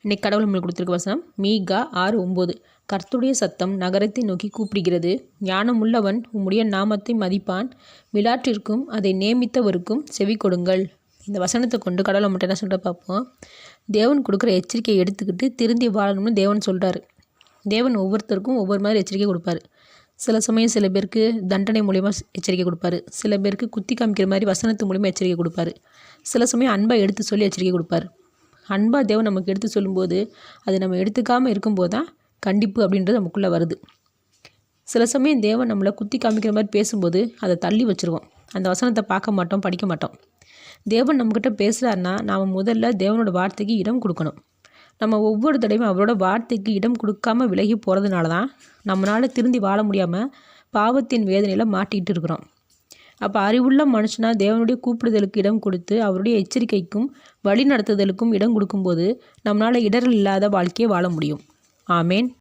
இன்னைக்கு கடவுள் நம்மளுக்கு கொடுத்துருக்க வசனம் மீகா 6:9. கர்த்தருடைய சத்தம் நகரத்தை நோக்கி கூப்பிடுகிறது. ஞானமுள்ளவன் உம்முடைய நாமத்தை மதிப்பான். விளாற்றிற்கும் அதை நியமித்தவருக்கும் செவி கொடுங்கள். இந்த வசனத்தை கொண்டு கடவுள் நம்மகிட்ட என்ன சொல்கிற பார்ப்போம். தேவன் கொடுக்குற எச்சரிக்கையை எடுத்துக்கிட்டு திருந்தி வாழணும்னு தேவன் சொல்கிறாரு. தேவன் ஒவ்வொருத்தருக்கும் ஒவ்வொரு மாதிரி எச்சரிக்கை கொடுப்பாரு. சில சமயம் சில பேருக்கு தண்டனை மூலிமா எச்சரிக்கை கொடுப்பாரு. சில பேருக்கு குத்தி காமிக்கிற மாதிரி வசனத்து மூலிமா எச்சரிக்கை கொடுப்பாரு. சில சமயம் அன்பாக எடுத்து சொல்லி எச்சரிக்கை கொடுப்பாரு. அன்பாக தேவன் நமக்கு எடுத்து சொல்லும்போது அது நம்ம எடுத்துக்காமல் இருக்கும்போது தான் கண்டிப்பு அப்படின்றது நமக்குள்ளே வருது. சில சமயம் தேவன் நம்மளை குத்தி காமிக்கிற மாதிரி பேசும்போது அதை தள்ளி வச்சுருவோம். அந்த வசனத்தை பார்க்க மாட்டோம், படிக்க மாட்டோம். தேவன் நம்மக்கிட்ட பேசுகிறாருன்னா நாம் முதல்ல தேவனோட வார்த்தைக்கு இடம் கொடுக்கணும். நம்ம ஒவ்வொரு தடவையும் அவரோட வார்த்தைக்கு இடம் கொடுக்காம விலகி போகிறதுனால தான் நம்மளால் திருந்தி வாழ முடியாமல் பாவத்தின் வேதனையில் மாட்டிகிட்டு இருக்கிறோம். அப்போ அறிவுள்ள மனுஷனாக தேவனுடைய கூப்பிடுதலுக்கு இடம் கொடுத்து அவருடைய எச்சரிக்கைக்கும் வழி நடத்துதலுக்கும் இடம் கொடுக்கும்போது நம்மளால் இடரல் இல்லாத வாழ்க்கையை வாழ முடியும். ஆமேன்.